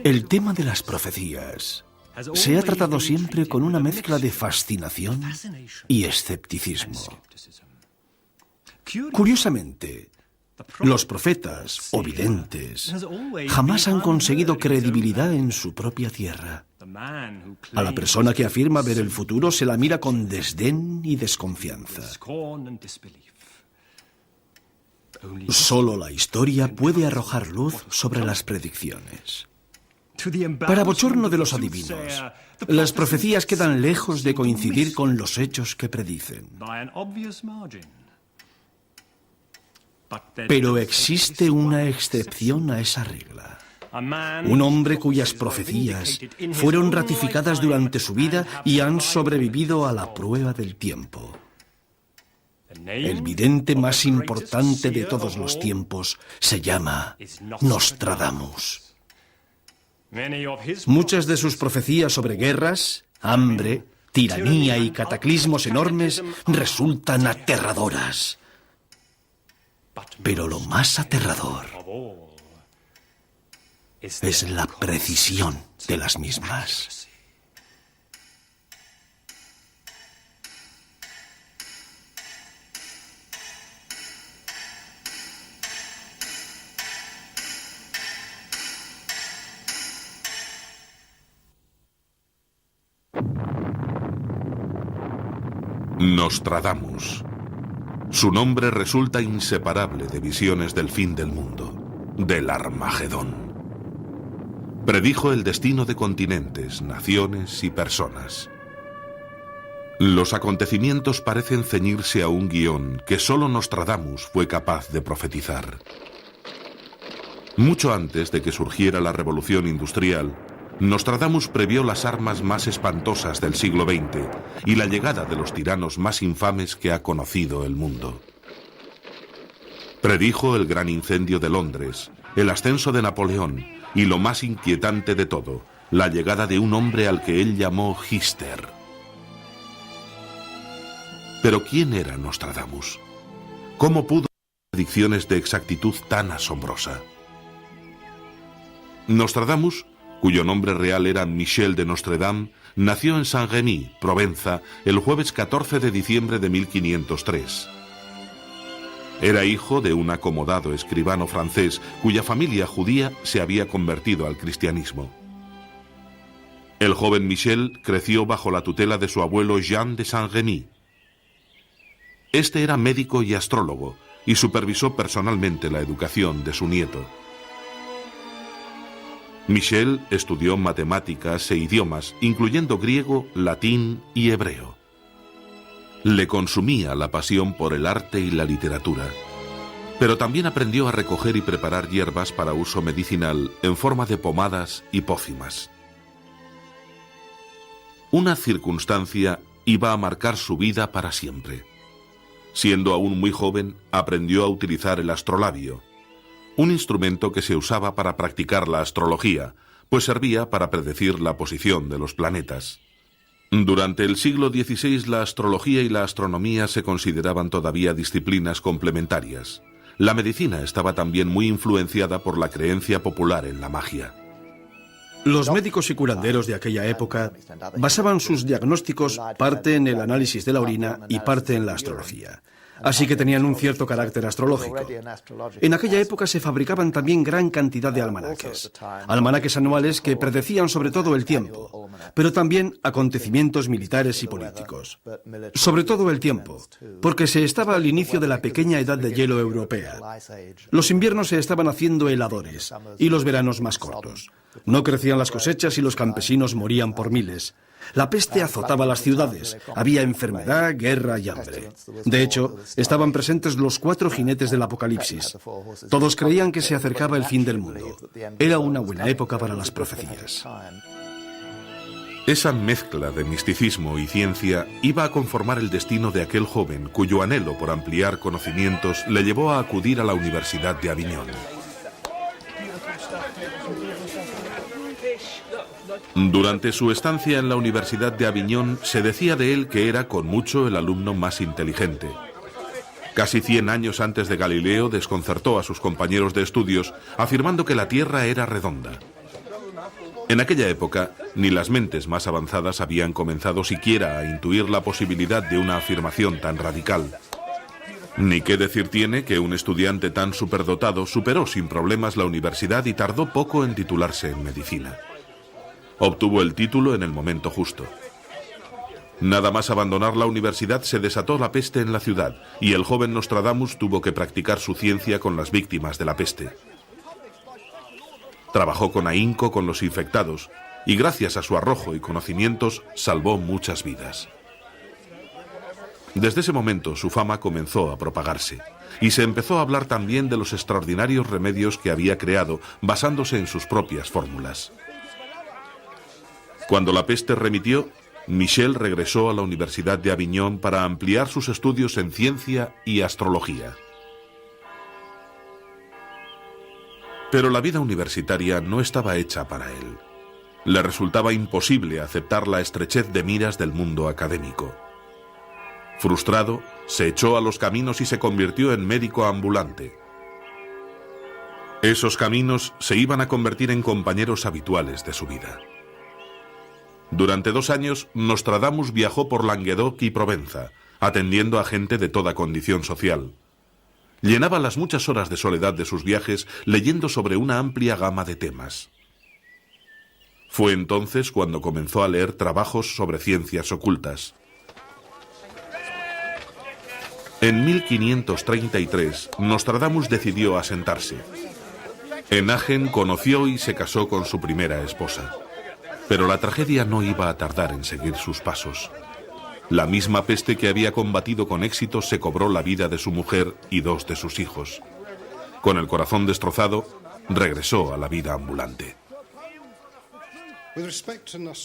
El tema de las profecías se ha tratado siempre con una mezcla de fascinación y escepticismo. Curiosamente, los profetas o videntes jamás han conseguido credibilidad en su propia tierra. A la persona que afirma ver el futuro se la mira con desdén y desconfianza. Solo la historia puede arrojar luz sobre las predicciones. Para bochorno de los adivinos, las profecías quedan lejos de coincidir con los hechos que predicen. Pero existe una excepción a esa regla. Un hombre cuyas profecías fueron ratificadas durante su vida y han sobrevivido a la prueba del tiempo. El vidente más importante de todos los tiempos se llama Nostradamus. Muchas de sus profecías sobre guerras, hambre, tiranía y cataclismos enormes resultan aterradoras. Pero lo más aterrador es la precisión de las mismas. Nostradamus. Su nombre resulta inseparable de visiones del fin del mundo, del Armagedón. Predijo el destino de continentes, naciones y personas. Los acontecimientos parecen ceñirse a un guión que solo Nostradamus fue capaz de profetizar. Mucho antes de que surgiera la revolución industrial, Nostradamus previó las armas más espantosas del siglo XX y la llegada de los tiranos más infames que ha conocido el mundo. Predijo el gran incendio de Londres, el ascenso de Napoleón y lo más inquietante de todo, la llegada de un hombre al que él llamó Hister. Pero ¿quién era Nostradamus? ¿Cómo pudo hacer predicciones de exactitud tan asombrosa? Nostradamus, cuyo nombre real era Michel de Nostredame, nació en Saint-Rémy, Provenza, el jueves 14 de diciembre de 1503. Era hijo de un acomodado escribano francés cuya familia judía se había convertido al cristianismo. El joven Michel creció bajo la tutela de su abuelo Jean de Saint-Rémy. Este era médico y astrólogo y supervisó personalmente la educación de su nieto. Michel estudió matemáticas e idiomas, incluyendo griego, latín y hebreo. Le consumía la pasión por el arte y la literatura, pero también aprendió a recoger y preparar hierbas para uso medicinal en forma de pomadas y pócimas. Una circunstancia iba a marcar su vida para siempre. Siendo aún muy joven, aprendió a utilizar el astrolabio, un instrumento que se usaba para practicar la astrología, pues servía para predecir la posición de los planetas. Durante el siglo XVI la astrología y la astronomía se consideraban todavía disciplinas complementarias. La medicina estaba también muy influenciada por la creencia popular en la magia. Los médicos y curanderos de aquella época basaban sus diagnósticos parte en el análisis de la orina y parte en la astrología. Así que tenían un cierto carácter astrológico. En aquella época se fabricaban también gran cantidad de almanaques. Almanaques anuales que predecían sobre todo el tiempo, pero también acontecimientos militares y políticos. Sobre todo el tiempo, porque se estaba al inicio de la pequeña edad de hielo europea. Los inviernos se estaban haciendo heladores y los veranos más cortos. No crecían las cosechas y los campesinos morían por miles. La peste azotaba las ciudades, había enfermedad, guerra y hambre. De hecho, estaban presentes los 4 jinetes del Apocalipsis. Todos creían que se acercaba el fin del mundo. Era una buena época para las profecías. Esa mezcla de misticismo y ciencia iba a conformar el destino de aquel joven cuyo anhelo por ampliar conocimientos le llevó a acudir a la Universidad de Aviñón. Durante su estancia en la Universidad de Aviñón se decía de él que era con mucho el alumno más inteligente. Casi 100 años antes de Galileo desconcertó a sus compañeros de estudios afirmando que la Tierra era redonda. En aquella época, ni las mentes más avanzadas habían comenzado siquiera a intuir la posibilidad de una afirmación tan radical. Ni qué decir tiene que un estudiante tan superdotado superó sin problemas la universidad y tardó poco en titularse en medicina. Obtuvo el título en el momento justo. Nada más abandonar la universidad se desató la peste en la ciudad y el joven Nostradamus tuvo que practicar su ciencia con las víctimas de la peste. Trabajó con ahínco con los infectados y gracias a su arrojo y conocimientos salvó muchas vidas. Desde ese momento su fama comenzó a propagarse y se empezó a hablar también de los extraordinarios remedios que había creado basándose en sus propias fórmulas. Cuando la peste remitió, Michel regresó a la Universidad de Aviñón para ampliar sus estudios en ciencia y astrología. Pero la vida universitaria no estaba hecha para él. Le resultaba imposible aceptar la estrechez de miras del mundo académico. Frustrado, se echó a los caminos y se convirtió en médico ambulante. Esos caminos se iban a convertir en compañeros habituales de su vida. Durante 2 años, Nostradamus viajó por Languedoc y Provenza, atendiendo a gente de toda condición social. Llenaba las muchas horas de soledad de sus viajes leyendo sobre una amplia gama de temas. Fue entonces cuando comenzó a leer trabajos sobre ciencias ocultas. En 1533, Nostradamus decidió asentarse. En Agen conoció y se casó con su primera esposa. Pero la tragedia no iba a tardar en seguir sus pasos. La misma peste que había combatido con éxito se cobró la vida de su mujer y 2 de sus hijos. Con el corazón destrozado, regresó a la vida ambulante.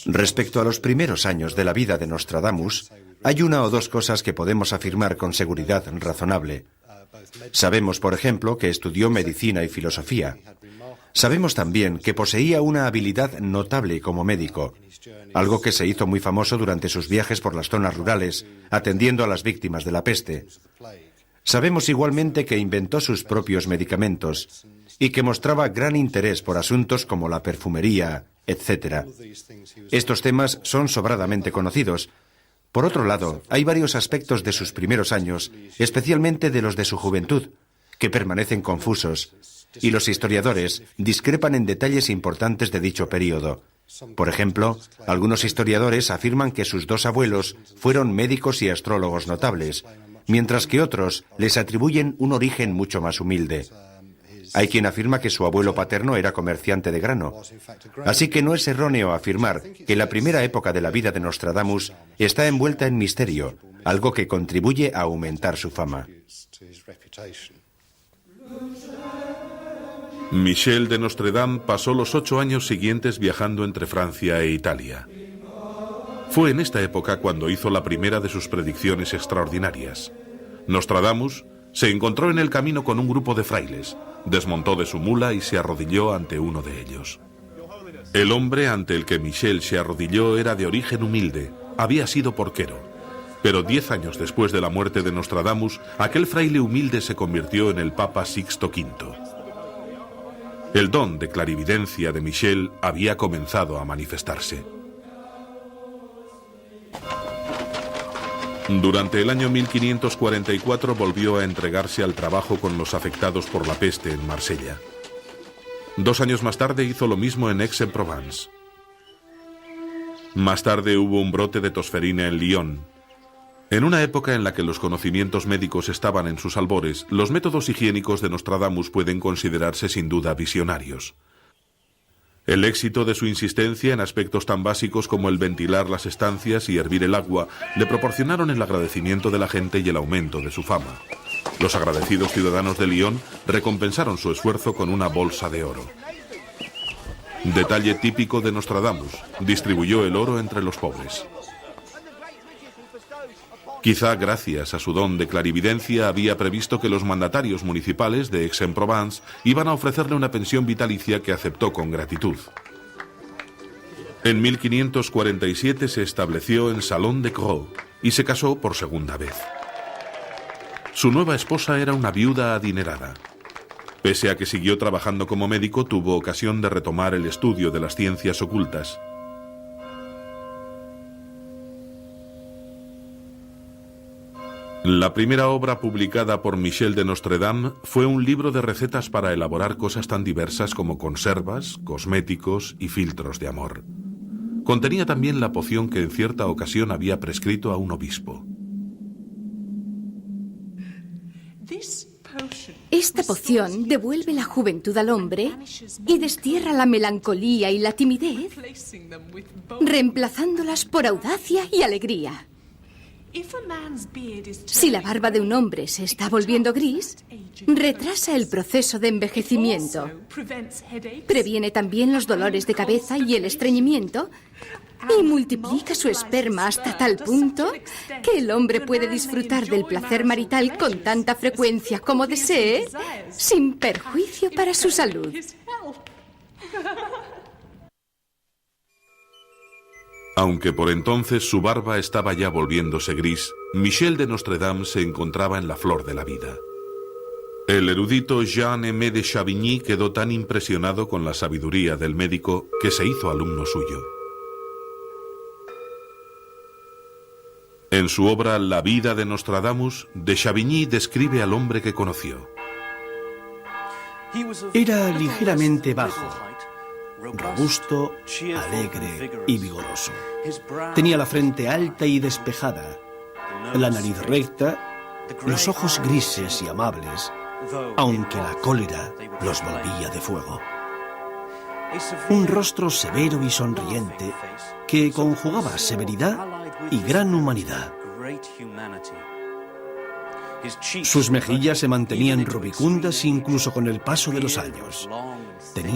Respecto a los primeros años de la vida de Nostradamus, hay 1 o 2 cosas que podemos afirmar con seguridad razonable. Sabemos, por ejemplo, que estudió medicina y filosofía. Sabemos también que poseía una habilidad notable como médico, algo que se hizo muy famoso durante sus viajes por las zonas rurales, atendiendo a las víctimas de la peste. Sabemos igualmente que inventó sus propios medicamentos y que mostraba gran interés por asuntos como la perfumería, etc. Estos temas son sobradamente conocidos. Por otro lado, hay varios aspectos de sus primeros años, especialmente de los de su juventud, que permanecen confusos, y los historiadores discrepan en detalles importantes de dicho período. Por ejemplo, algunos historiadores afirman que sus 2 abuelos fueron médicos y astrólogos notables, mientras que otros les atribuyen un origen mucho más humilde. Hay quien afirma que su abuelo paterno era comerciante de grano. Así que no es erróneo afirmar que la primera época de la vida de Nostradamus está envuelta en misterio, algo que contribuye a aumentar su fama. Michel de Nostredame pasó los 8 años siguientes viajando entre Francia e Italia. Fue en esta época cuando hizo la primera de sus predicciones extraordinarias. Nostradamus se encontró en el camino con un grupo de frailes, desmontó de su mula y se arrodilló ante uno de ellos. El hombre ante el que Michel se arrodilló era de origen humilde, había sido porquero. Pero 10 años después de la muerte de Nostradamus, aquel fraile humilde se convirtió en el Papa Sixto V. El don de clarividencia de Michel había comenzado a manifestarse. Durante el año 1544 volvió a entregarse al trabajo con los afectados por la peste en Marsella. 2 años más tarde hizo lo mismo en Aix-en-Provence. Más tarde hubo un brote de tosferina en Lyon. En una época en la que los conocimientos médicos estaban en sus albores, los métodos higiénicos de Nostradamus pueden considerarse sin duda visionarios. El éxito de su insistencia en aspectos tan básicos como el ventilar las estancias y hervir el agua le proporcionaron el agradecimiento de la gente y el aumento de su fama. Los agradecidos ciudadanos de Lyon recompensaron su esfuerzo con una bolsa de oro. Detalle típico de Nostradamus, distribuyó el oro entre los pobres. Quizá gracias a su don de clarividencia había previsto que los mandatarios municipales de Aix-en-Provence iban a ofrecerle una pensión vitalicia que aceptó con gratitud. En 1547 se estableció en Salon de Crau y se casó por segunda vez. Su nueva esposa era una viuda adinerada. Pese a que siguió trabajando como médico, tuvo ocasión de retomar el estudio de las ciencias ocultas. La primera obra publicada por Michel de Nostredame fue un libro de recetas para elaborar cosas tan diversas como conservas, cosméticos y filtros de amor. Contenía también la poción que en cierta ocasión había prescrito a un obispo. Esta poción devuelve la juventud al hombre y destierra la melancolía y la timidez, reemplazándolas por audacia y alegría. Si la barba de un hombre se está volviendo gris, retrasa el proceso de envejecimiento. Previene también los dolores de cabeza y el estreñimiento y multiplica su esperma hasta tal punto que el hombre puede disfrutar del placer marital con tanta frecuencia como desee, sin perjuicio para su salud. Aunque por entonces su barba estaba ya volviéndose gris, Michel de Nostredame se encontraba en la flor de la vida. El erudito Jean-Aimé de Chavigny quedó tan impresionado con la sabiduría del médico que se hizo alumno suyo. En su obra La vida de Nostradamus, de Chavigny describe al hombre que conoció. Era ligeramente bajo, robusto, alegre y vigoroso. Tenía la frente alta y despejada, la nariz recta, los ojos grises y amables, aunque la cólera los volvía de fuego. Un rostro severo y sonriente que conjugaba severidad y gran humanidad. Sus mejillas se mantenían rubicundas incluso con el paso de los años. Tenía